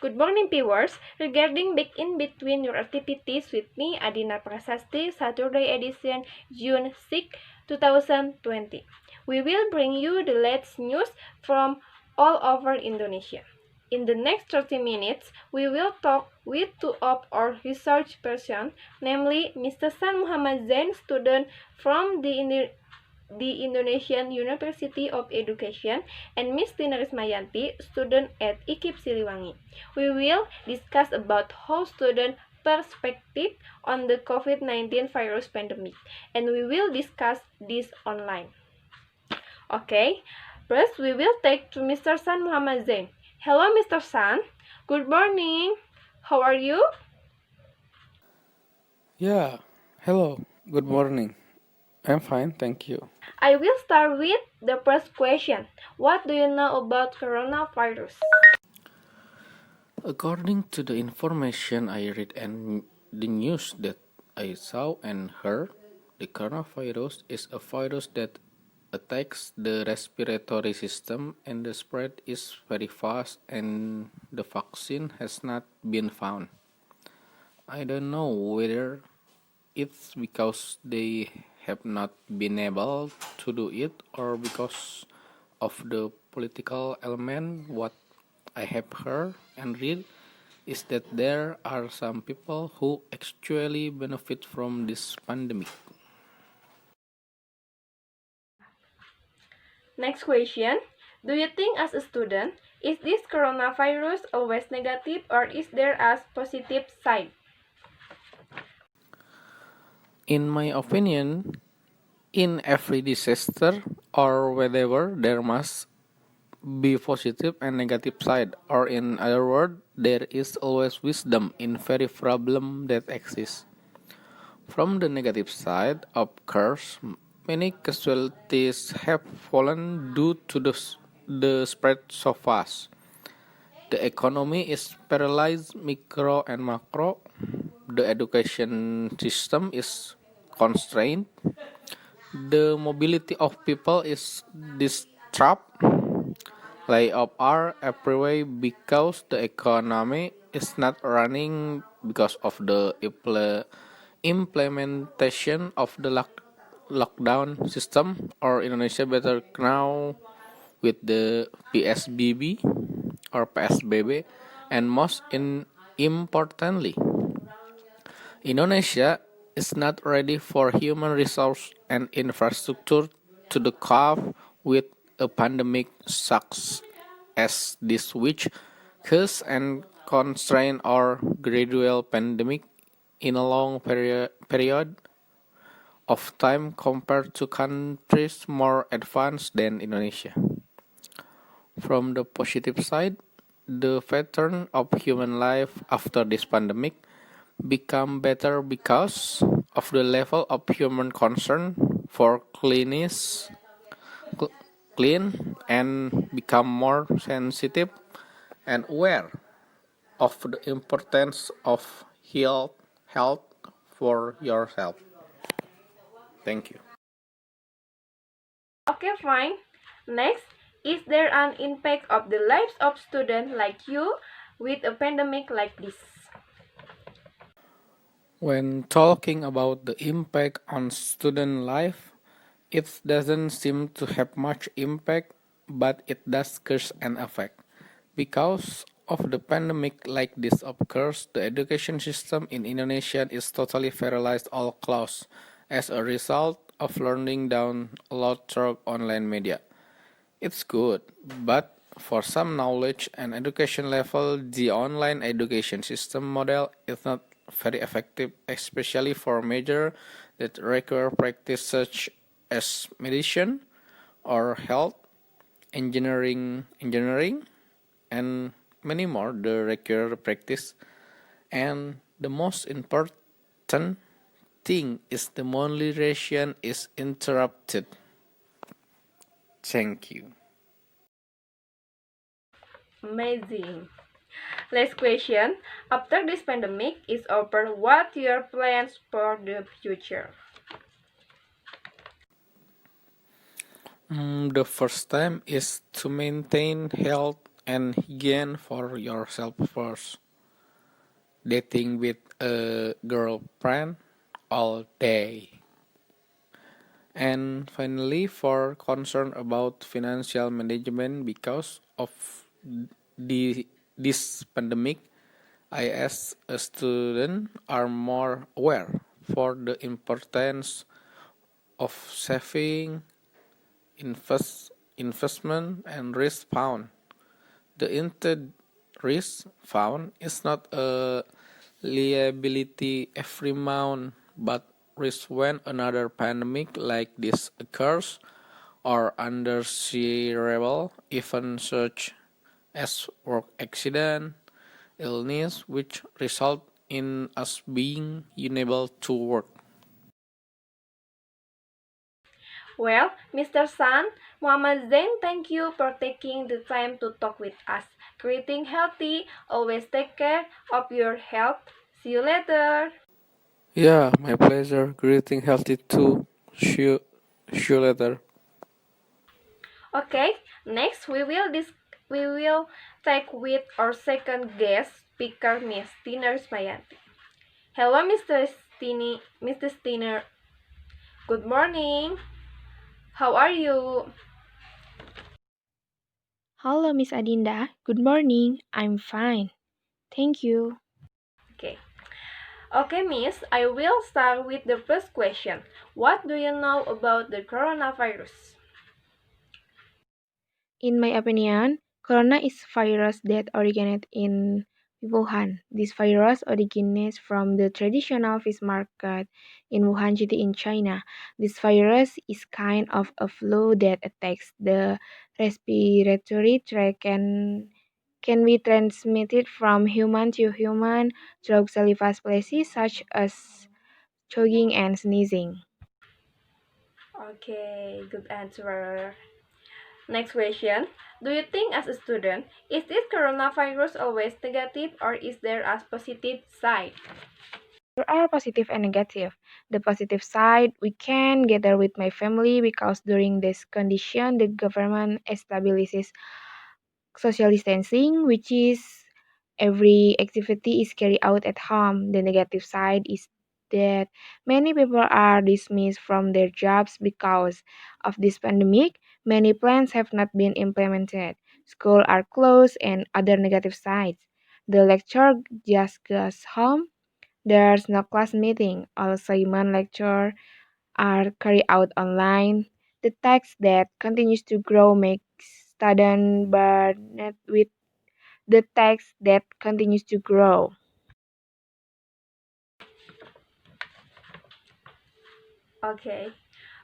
Good morning, viewers. Regarding back in between your activities with me, Adina Prasasti, Saturday edition, June 6, 2020. We will bring you the latest news from all over Indonesia. In the next 30 minutes, we will talk with two of our research persons, namely Mr. San Muhammad Zain, student from the Indonesian University of Education, and Ms. Tina Rismayanti, student at IKIP Siliwangi. We will discuss about how student perspective on the COVID-19 virus pandemic, and we will discuss this online. Okay, first we will take to Mr. San Muhammad Zain. Hello, Mr. San. Good morning. How are you? Yeah, hello, good morning. I'm fine, thank you. I will start with the first question. What do you know about coronavirus? According to the information I read and the news that I saw and heard, the coronavirus is a virus that attacks the respiratory system and the spread is very fast and the vaccine has not been found. I don't know whether it's because they have not been able to do it or because of the political element. What I have heard and read is that there are some people who actually benefit from this pandemic. Next question. Do you think as a student, is this coronavirus always negative or is there a positive side? In my opinion, in every disaster or whatever, there must be positive and negative side, or in other words, there is always wisdom in very problem that exists. From the negative side, of course, many casualties have fallen due to the spread so fast. The economy is paralyzed, micro and macro. The education system is constrained. The mobility of people is disrupted. Layoffs are everywhere because the economy is not running because of the implementation of the lockdown system, or Indonesia better now with the PSBB or PSBB, and importantly, Indonesia is not ready for human resource and infrastructure to the cope with a pandemic such as this, which cause and constrain our gradual pandemic in a long period of time compared to countries more advanced than Indonesia. From the positive side, the pattern of human life after this pandemic become better because of the level of human concern for clean and become more sensitive and aware of the importance of health for yourself. Thank you. Okay, fine. Next, is there an impact of the lives of students like you with a pandemic like this? When talking about the impact on student life, it doesn't seem to have much impact, but it does cause an effect. Because of the pandemic like this occurs, the education system in Indonesia is totally paralyzed or closed as a result of learning down a lot through online media. It's good, but for some knowledge and education level, the online education system model is not very effective, especially for major that require practice such as medicine or health, engineering, and many more. The require practice, and the most important thing is the monetization is interrupted. Thank you. Amazing. Last question. After this pandemic is over, what your plans for the future? The first time is to maintain health and hygiene for yourself first. Dating with a girlfriend all day. And finally, for concern about financial management because of this pandemic, I as a student are more aware for the importance of saving, investment, and risk found. The intent risk found is not a liability every month, but risk when another pandemic like this occurs or undesirable events such as work accident, illness, which result in us being unable to work. Well, Mr. San, Muhammad Zain, thank you for taking the time to talk with us. Creating healthy, always take care of your health. See you later. Yeah, my pleasure. Greeting healthy too. See you later. Okay, next we will take with our second guest speaker, Miss Tina Rismayanti. Hello, Mr. Stiner. Good morning. How are you? Hello, Miss Adinda. Good morning. I'm fine. Thank you. Okay. Okay, Miss, I will start with the first question. What do you know about the coronavirus? In my opinion, corona is virus that originated in Wuhan. This virus originates from the traditional fish market in Wuhan City in China. This virus is kind of a flu that attacks the respiratory tract and can be transmitted from human to human through saliva species such as choking and sneezing. Okay, good answer. Next question. Do you think as a student, is this coronavirus always negative or is there a positive side? There are positive and negative. The positive side, we can gather with my family because during this condition, the government establishes social distancing, which is every activity is carried out at home. The negative side is that many people are dismissed from their jobs because of this pandemic. Many plans have not been implemented. Schools are closed and other negative sides. The lecturer just goes home. There's no class meeting. All assignment lecture are carried out online. The text that continues to grow makes student burdened with the text that continues to grow. Okay.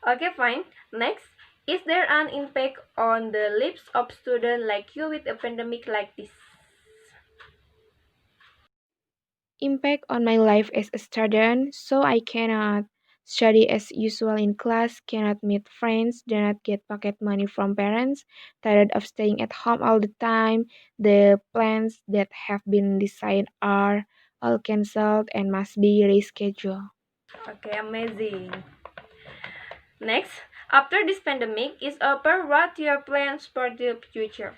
Okay, fine. Next, is there an impact on the lives of students like you with a pandemic like this? Impact on my life as a student, so I cannot study as usual in class, cannot meet friends, do not get pocket money from parents, tired of staying at home all the time. The plans that have been decided are all cancelled and must be rescheduled. Okay, amazing. Next, after this pandemic is over, what your plans for the future?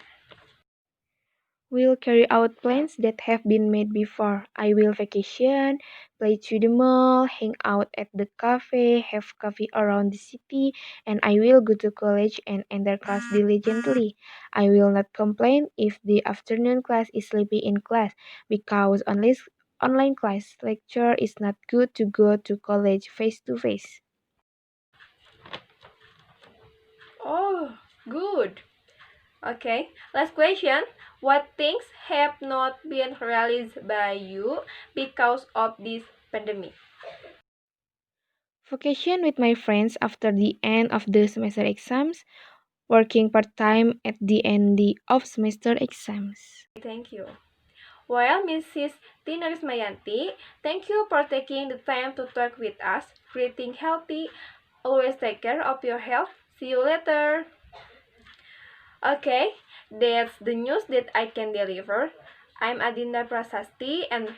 Will carry out plans that have been made before. I will vacation, play to the mall, hang out at the cafe, have coffee around the city, and I will go to college and enter class diligently. I will not complain if the afternoon class is sleepy in class because unless online class lecture is not good to go to college face to face. Oh, good. Okay, last question. What things have not been realized by you because of this pandemic? Vacation with my friends after the end of the semester exams, working part-time at the end of semester exams. Thank you. Well, Mrs. Tina Rismayanti, thank you for taking the time to talk with us. Creating healthy, always take care of your health. See you later. Okay, that's the news that I can deliver. I'm Adinda Prasasti and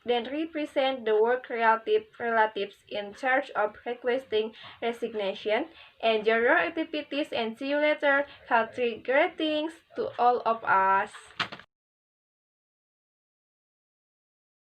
then represent the work relatives in charge of requesting resignation. Enjoy your activities and see you later. Healthy greetings to all of us.